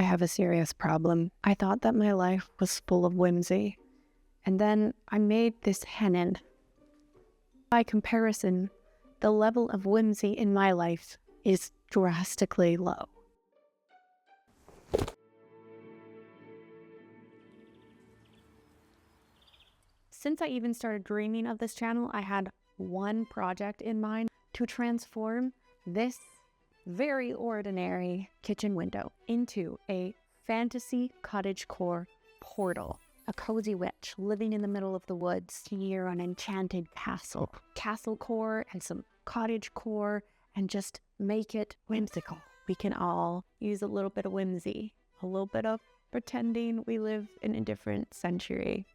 I have a serious problem. I thought that my life was full of whimsy, and then I made this hennin. By comparison, the level of whimsy in my life is drastically low. Since I even started dreaming of this channel, I had one project in mind: to transform this very ordinary kitchen window into a fantasy cottagecore portal. A cozy witch living in the middle of the woods near an enchanted castle. Castlecore and some cottagecore, and just make it whimsical. We can all use a little bit of whimsy, a little bit of pretending we live in a different century.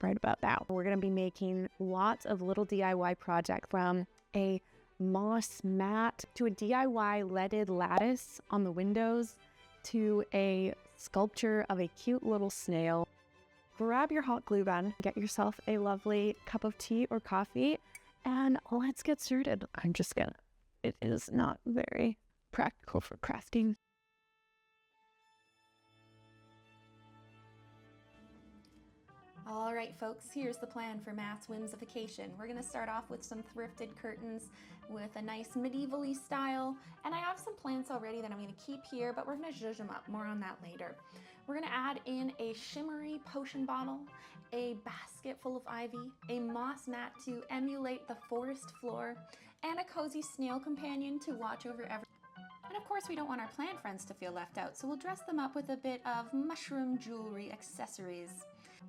Right about now. We're going to be making lots of little DIY projects, from a moss mat to a DIY leaded lattice on the windows to a sculpture of a cute little snail. Grab your hot glue gun, get yourself a lovely cup of tea or coffee, and let's get started. It is not very practical for crafting. All right, folks, here's the plan for Matt's whimsification. We're going to start off with some thrifted curtains with a nice medievally style, and I have some plants already that I'm going to keep here, but we're going to zhuzh them up. More on that later. We're going to add in a shimmery potion bottle, a basket full of ivy, a moss mat to emulate the forest floor, and a cozy snail companion to watch over everything. And of course, we don't want our plant friends to feel left out, so we'll dress them up with a bit of mushroom jewelry accessories.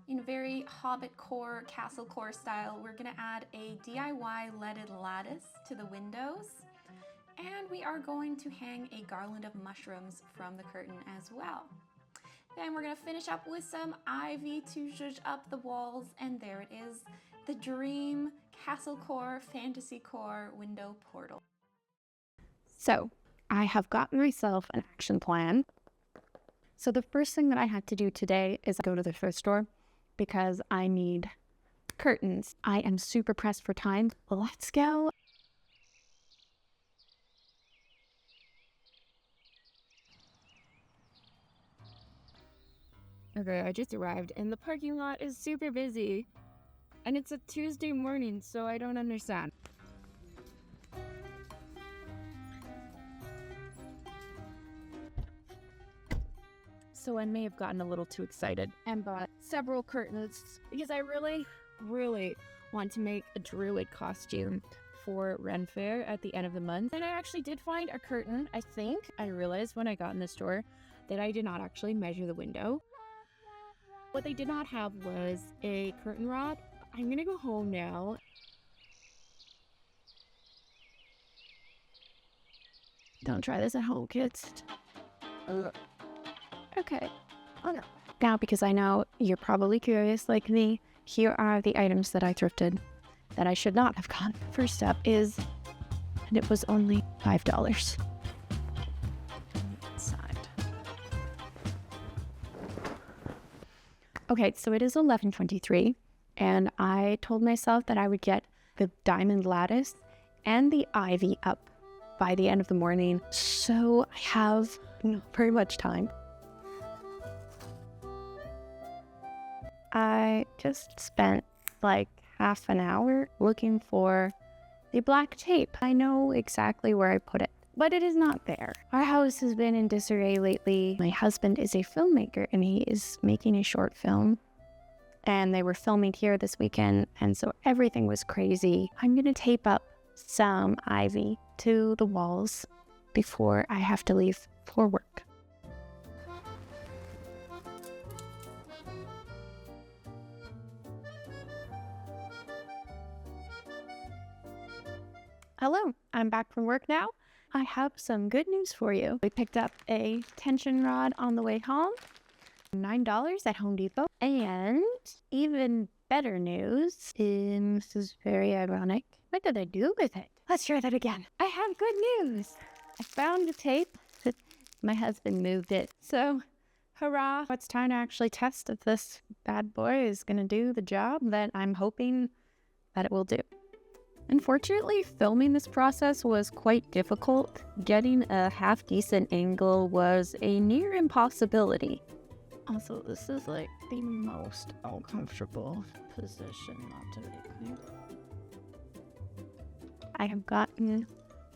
In very hobbit core, castle core style, we're going to add a DIY leaded lattice to the windows, and we are going to hang a garland of mushrooms from the curtain as well. Then we're going to finish up with some ivy to zhuzh up the walls, and there it is, the dream castle core, fantasy core window portal. So I have gotten myself an action plan. So the first thing that I had to do today is go to the thrift store because I need curtains. I am super pressed for time. Let's go. Okay, I just arrived and the parking lot is super busy. And it's a Tuesday morning, so I don't understand. So I may have gotten a little too excited and bought several curtains because I really want to make a druid costume for Ren Fair at the end of the month. And I actually did find a curtain. I think I realized when I got in the store that I did not actually measure the window. What they did not have was a curtain rod. I'm gonna go home now. Don't try this at home, kids. Okay. Oh no. Now, because I know you're probably curious like me, here are the items that I thrifted that I should not have gotten. First up is, and it was only $5. Okay, so it is 11:23, and I told myself that I would get the diamond lattice and the ivy up by the end of the morning, so I have not very much time. I just spent like half an hour looking for the black tape. I know exactly where I put it, but it is not there. Our house has been in disarray lately. My husband is a filmmaker and he is making a short film, and they were filming here this weekend, and so everything was crazy. I'm gonna tape up some ivy to the walls before I have to leave for work. Hello, I'm back from work now. I have some good news for you. We picked up a tension rod on the way home, $9 at Home Depot. And even better news, this is very ironic. What did I do with it? Let's try that again. I have good news. I found the tape. My husband moved it. So, hurrah. It's time to actually test if this bad boy is going to do the job that I'm hoping that it will do. Unfortunately, filming this process was quite difficult. Getting a half-decent angle was a near impossibility. Also, this is like the most uncomfortable position not to make. I have gotten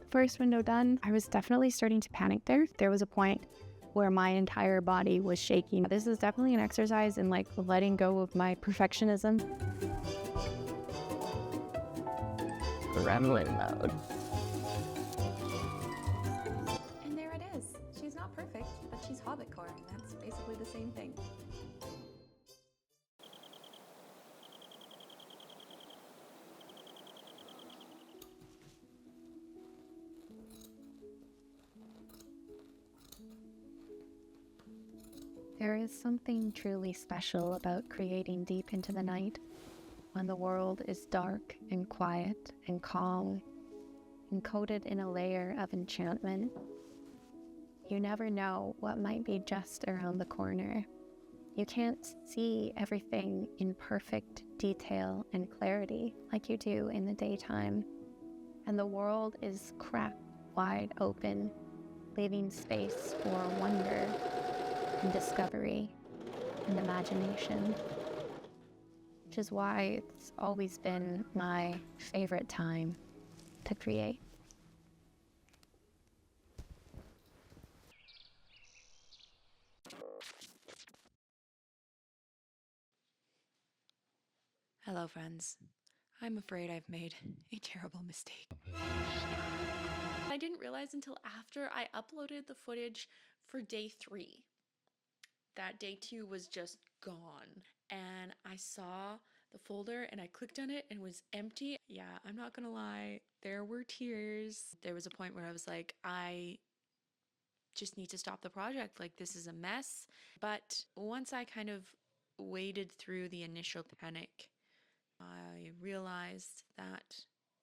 the first window done. I was definitely starting to panic there. There was a point where my entire body was shaking. This is definitely an exercise in like letting go of my perfectionism. Gremlin mode. And there it is. She's not perfect, but she's hobbitcore, and that's basically the same thing. There is something truly special about creating deep into the night, when the world is dark and quiet and calm, encoded in a layer of enchantment. You never know what might be just around the corner. You can't see everything in perfect detail and clarity like you do in the daytime, and the world is cracked wide open, leaving space for wonder and discovery and imagination, which is why it's always been my favorite time to create. Hello, friends. I'm afraid I've made a terrible mistake. I didn't realize until after I uploaded the footage for day 3 that day 2 was just gone. And I saw the folder and I clicked on it and it was empty. Yeah, I'm not gonna lie, there were tears. There was a point where I was like, I just need to stop the project. Like, this is a mess. But once I kind of waded through the initial panic, I realized that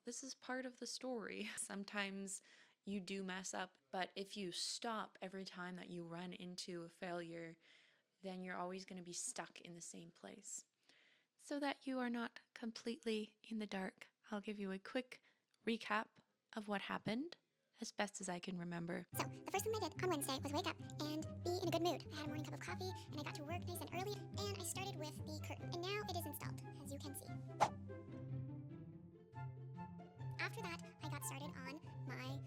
this is part of the story. Sometimes you do mess up, but if you stop every time that you run into a failure, then you're always going to be stuck in the same place. So that you are not completely in the dark, I'll give you a quick recap of what happened as best as I can remember. So, the first thing I did on Wednesday was wake up and be in a good mood. I had a morning cup of coffee, and I got to work nice and early, and I started with the curtain. And now it is installed, as you can see. After that, I got started on my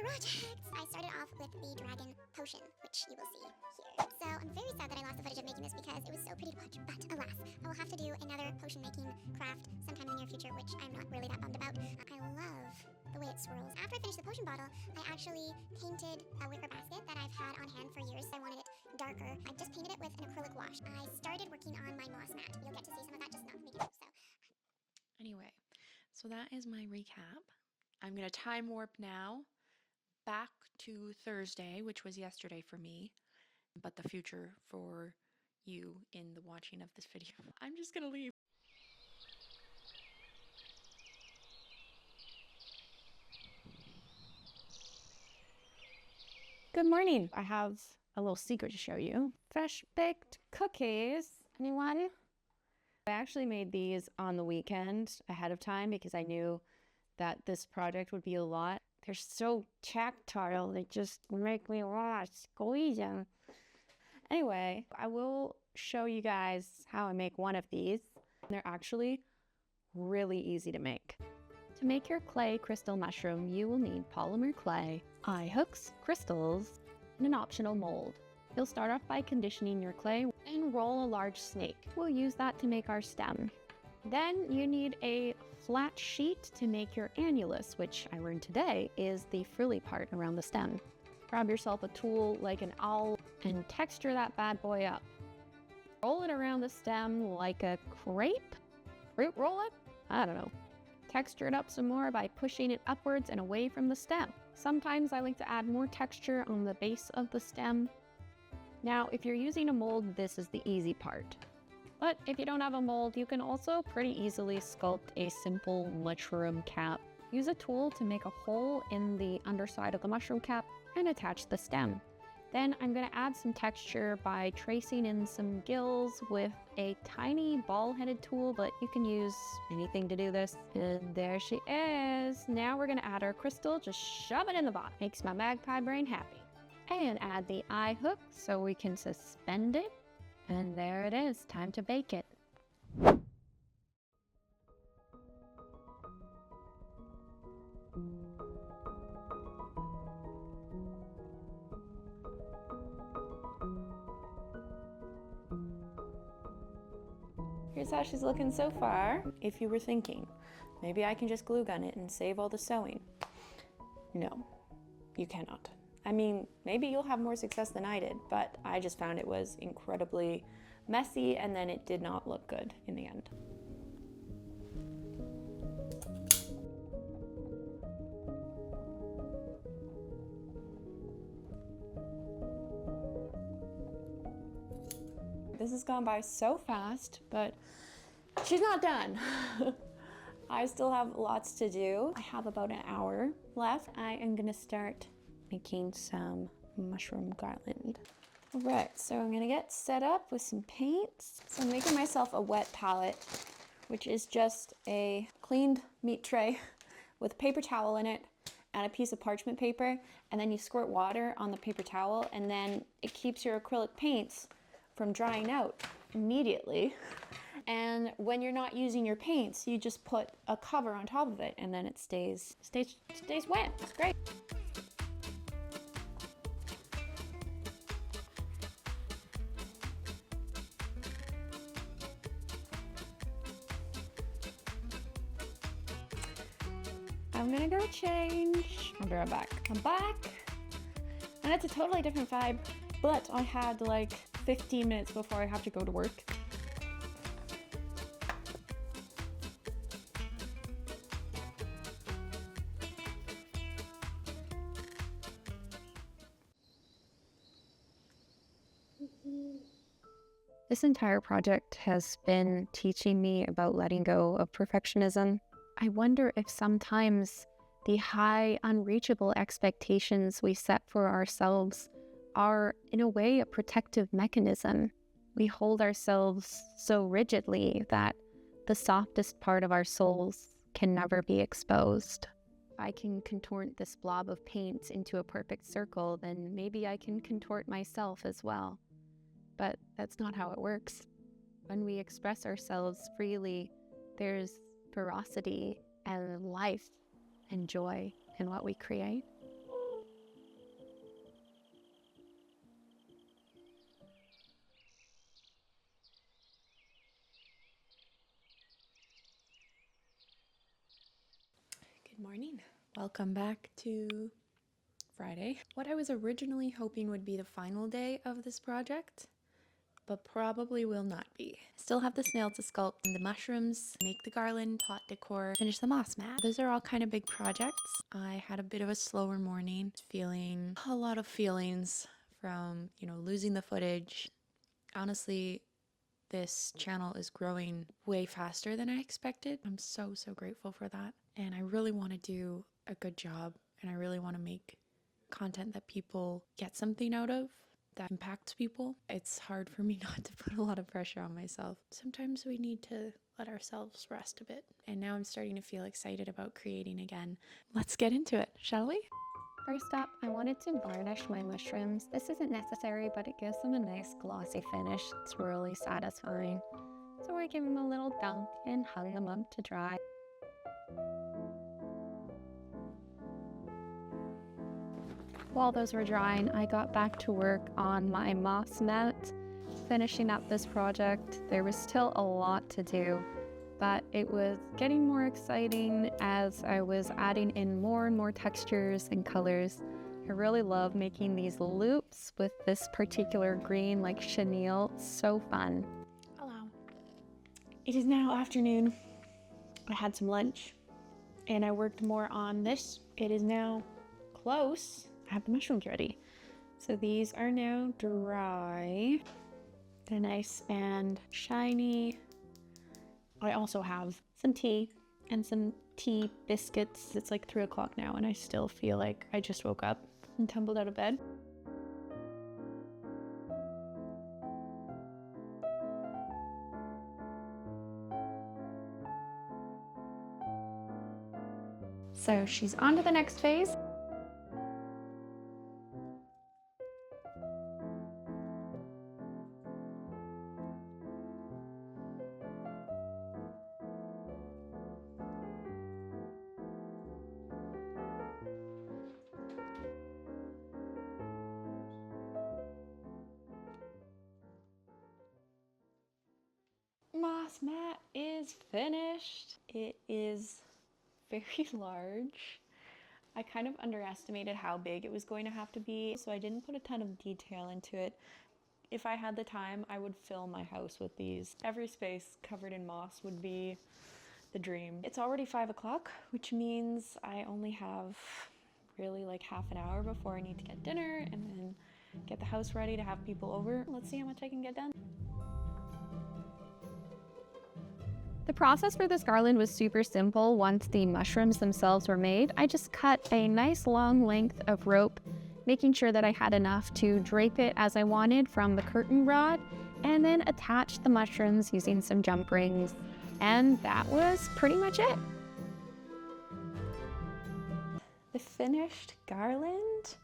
projects. I started off with the dragon potion, which you will see here. So, I'm very sad that I lost the footage of making this because it was so pretty to watch, but alas, I will have to do another potion making craft sometime in the near future, which I'm not really that bummed about. I love the way it swirls. After I finished the potion bottle, I actually painted a wicker basket that I've had on hand for years. I wanted it darker. I just painted it with an acrylic wash. I started working on my moss mat. You'll get to see some of that, just not the beginning. Anyway, so that is my recap. I'm going to time warp now back to Thursday, which was yesterday for me, but the future for you in the watching of this video. I'm just going to leave. Good morning. I have a little secret to show you. Fresh baked cookies. Anyone? I actually made these on the weekend ahead of time because I knew that this project would be a lot. They're so tactile, they just make me want to squeeze them. Anyway, I will show you guys how I make one of these. They're actually really easy to make. To make your clay crystal mushroom, you will need polymer clay, eye hooks, crystals, and an optional mold. You'll start off by conditioning your clay and roll a large snake. We'll use that to make our stem. Then you need a flat sheet to make your annulus, which I learned today is the frilly part around the stem. Grab yourself a tool like an owl and texture that bad boy up. Roll it around the stem like a crepe? Fruit roll it? I don't know. Texture it up some more by pushing it upwards and away from the stem. Sometimes I like to add more texture on the base of the stem. Now, if you're using a mold, this is the easy part. But if you don't have a mold, you can also pretty easily sculpt a simple mushroom cap. Use a tool to make a hole in the underside of the mushroom cap and attach the stem. Then I'm gonna add some texture by tracing in some gills with a tiny ball-headed tool, but you can use anything to do this. And there she is. Now we're gonna add our crystal, just shove it in the bottom. Makes my magpie brain happy. And add the eye hook so we can suspend it. And there it is, time to bake it. Here's how she's looking so far. If you were thinking, maybe I can just glue gun it and save all the sewing. No, you cannot. I mean, maybe you'll have more success than I did, but I just found it was incredibly messy and then it did not look good in the end. This has gone by so fast, but she's not done. I still have lots to do. I have about an hour left. I am gonna start making some mushroom garland. All right, so I'm gonna get set up with some paints. So I'm making myself a wet palette, which is just a cleaned meat tray with a paper towel in it and a piece of parchment paper, and then you squirt water on the paper towel, and then it keeps your acrylic paints from drying out immediately. And when you're not using your paints, you just put a cover on top of it and then it stays wet. It's great. I'm gonna go change. I'll be right back. I'm back. And it's a totally different vibe, but I had like 15 minutes before I have to go to work. This entire project has been teaching me about letting go of perfectionism. I wonder if sometimes the high, unreachable expectations we set for ourselves are, in a way, a protective mechanism. We hold ourselves so rigidly that the softest part of our souls can never be exposed. If I can contort this blob of paint into a perfect circle, then maybe I can contort myself as well. But that's not how it works. When we express ourselves freely, there's ferocity and life and joy in what we create. Good morning. Welcome back to Friday. What I was originally hoping would be the final day of this project, but probably will not be. Still have the snail to sculpt, and the mushrooms, make the garland, pot decor, finish the moss mat. Those are all kind of big projects. I had a bit of a slower morning, feeling a lot of feelings from, losing the footage. Honestly, this channel is growing way faster than I expected. I'm so grateful for that. And I really want to do a good job, and I really want to make content that people get something out of, that impacts people. It's hard for me not to put a lot of pressure on myself. Sometimes we need to let ourselves rest a bit. And now I'm starting to feel excited about creating again. Let's get into it, shall we? First up, I wanted to varnish my mushrooms. This isn't necessary, but it gives them a nice glossy finish. It's really satisfying. So I gave them a little dunk and hung them up to dry. While those were drying, I got back to work on my moss mat, finishing up this project. There was still a lot to do, but it was getting more exciting as I was adding in more and more textures and colors. I really love making these loops with this particular green, like chenille. It's so fun. Hello. It is now afternoon. I had some lunch and I worked more on this. It is now close. I have the mushrooms ready. So these are now dry. They're nice and shiny. I also have some tea and some tea biscuits. It's like 3 o'clock now and I still feel like I just woke up and tumbled out of bed. So she's on to the next phase. Moss mat is finished. It is very large. I kind of underestimated how big it was going to have to be, so I didn't put a ton of detail into it. If I had the time, I would fill my house with these. Every space covered in moss would be the dream. It's already 5 o'clock, which means I only have really like half an hour before I need to get dinner and then get the house ready to have people over. Let's see how much I can get done. The process for this garland was super simple. Once the mushrooms themselves were made, I just cut a nice long length of rope, making sure that I had enough to drape it as I wanted from the curtain rod, and then attach the mushrooms using some jump rings. And that was pretty much it. The finished garland,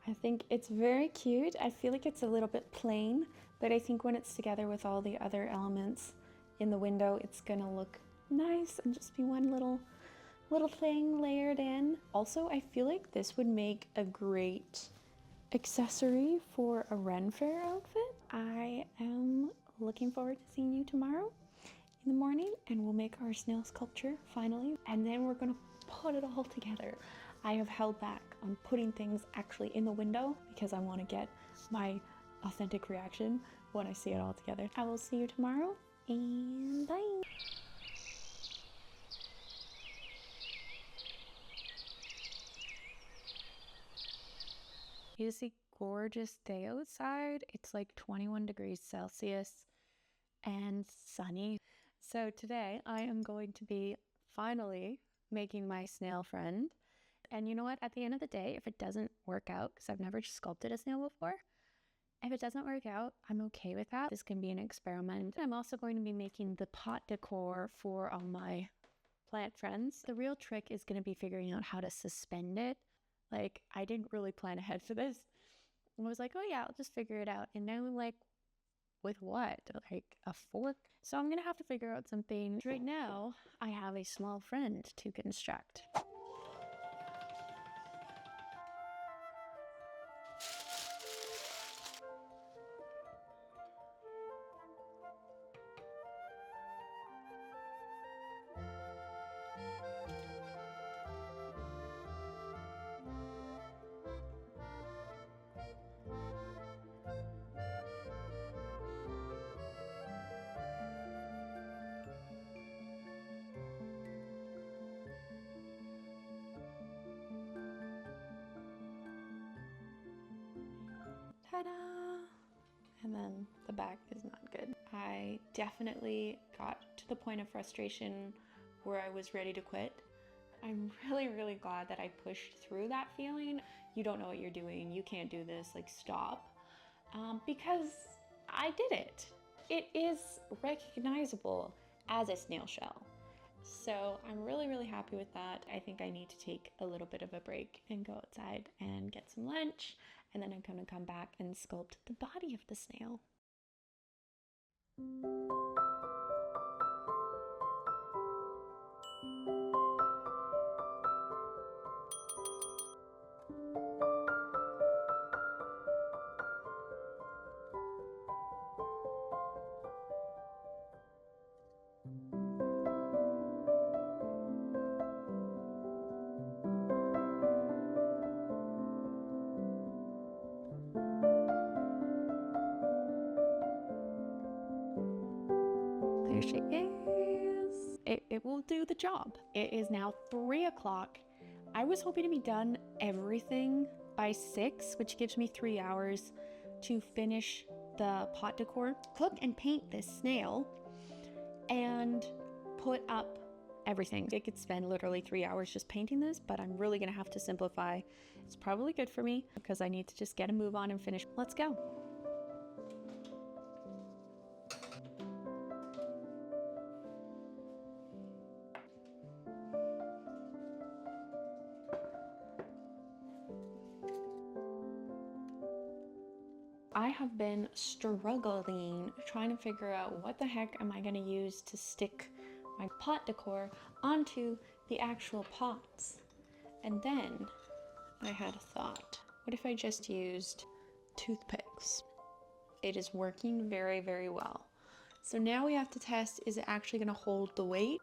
I think it's very cute. I feel like it's a little bit plain, but I think when it's together with all the other elements in the window, it's gonna look nice and just be one little thing layered in. Also, I feel like this would make a great accessory for a Ren Fair outfit. I am looking forward to seeing you tomorrow in the morning, and we'll make our snail sculpture finally, and then we're gonna put it all together. I have held back on putting things actually in the window because I want to get my authentic reaction when I see it all together. I will see you tomorrow, and bye. It is a gorgeous day outside. It's like 21 degrees Celsius and sunny. So today I am going to be finally making my snail friend. And you know what? At the end of the day, if it doesn't work out, because I've never sculpted a snail before, if it doesn't work out, I'm okay with that. This can be an experiment. I'm also going to be making the pot decor for all my plant friends. The real trick is going to be figuring out how to suspend it. Like, I didn't really plan ahead for this. I was like, oh yeah, I'll just figure it out. And now I'm like, with what? Like a fork? So I'm going to have to figure out something. Right now, I have a small friend to construct. Ta-da! And then the back is not good. I definitely got to the point of frustration where I was ready to quit. I'm really glad that I pushed through that feeling. You don't know what you're doing. You can't do this. Like, stop. Because I did it. It is recognizable as a snail shell. So I'm really happy with that. I think I need to take a little bit of a break and go outside and get some lunch. And then I'm going to come back and sculpt the body of the snail. There she is. It will do the job. It is now 3 o'clock. I was hoping to be done everything by 6, which gives me 3 hours to finish the pot decor, cook and paint this snail, and put up everything. I could spend literally 3 hours just painting this, but I'm really gonna have to simplify. It's probably good for me because I need to just get a move on and finish. Let's go. have been struggling trying to figure out what the heck am I going to use to stick my pot decor onto the actual pots. And then I had a thought. What if I just used toothpicks? It is working very, very well. So now we have to test, is it actually going to hold the weight?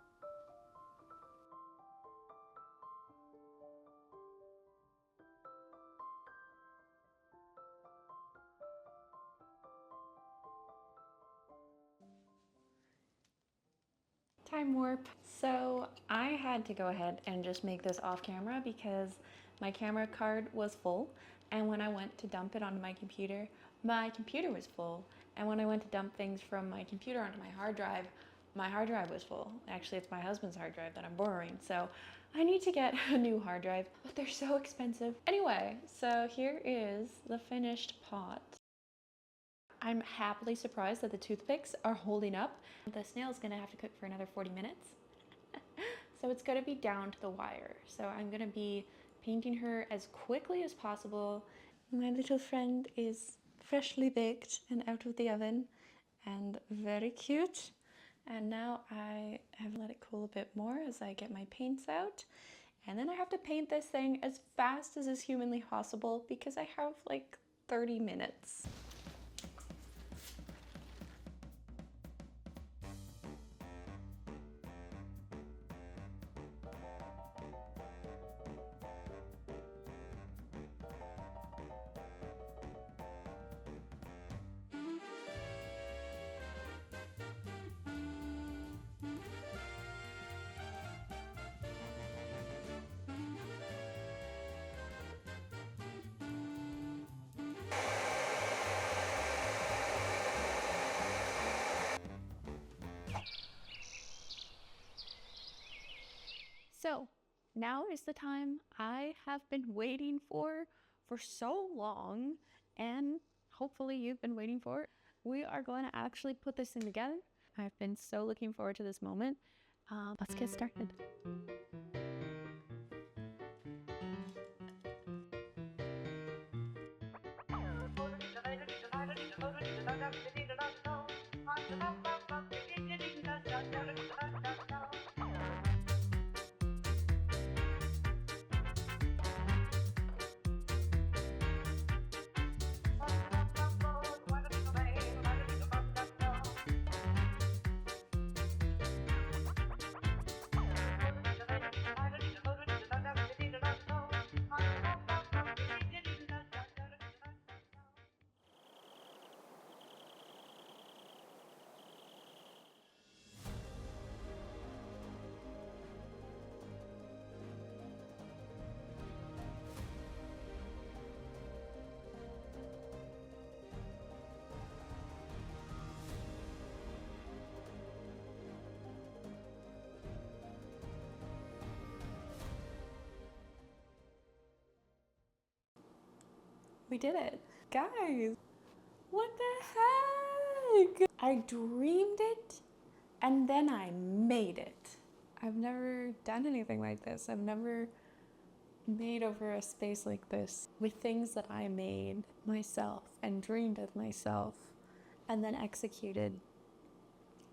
Time warp. So I had to go ahead and just make this off camera because my camera card was full, and when I went to dump it onto my computer was full, and when I went to dump things from my computer onto my hard drive was full. Actually, it's my husband's hard drive that I'm borrowing, so I need to get a new hard drive, but they're so expensive. Anyway, so here is the finished pot. I'm happily surprised that the toothpicks are holding up. The snail's gonna have to cook for another 40 minutes. So it's gonna be down to the wire. So I'm gonna be painting her as quickly as possible. My little friend is freshly baked and out of the oven and very cute. And now I have let it cool a bit more as I get my paints out. And then I have to paint this thing as fast as is humanly possible because I have like 30 minutes. So now is the time I have been waiting for so long, and hopefully you've been waiting for. We are going to actually put this thing together. I've been so looking forward to this moment. Let's get started. We did it. Guys, what the heck? I dreamed it and then I made it. I've never done anything like this. I've never made over a space like this with things that I made myself and dreamed of myself and then executed.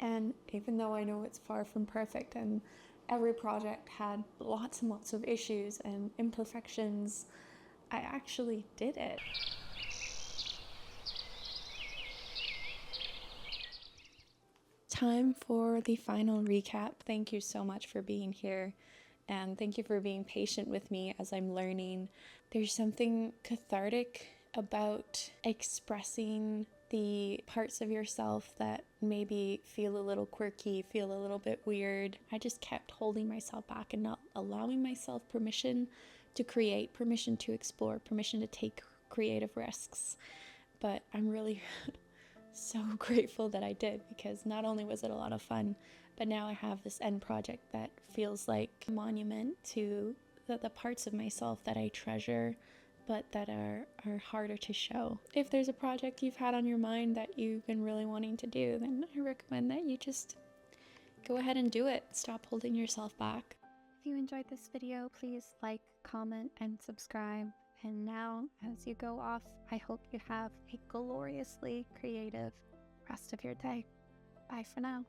And even though I know it's far from perfect and every project had lots and lots of issues and imperfections, I actually did it. Time for the final recap. Thank you so much for being here, and thank you for being patient with me as I'm learning. There's something cathartic about expressing the parts of yourself that maybe feel a little quirky, feel a little bit weird. I just kept holding myself back and not allowing myself permission to create, permission to explore, permission to take creative risks. But I'm really so grateful that I did, because not only was it a lot of fun, but now I have this end project that feels like a monument to the parts of myself that I treasure, but that are harder to show. If there's a project you've had on your mind that you've been really wanting to do, then I recommend that you just go ahead and do it. Stop holding yourself back. If you enjoyed this video, please like, comment, and subscribe. And now, as you go off, I hope you have a gloriously creative rest of your day. Bye for now.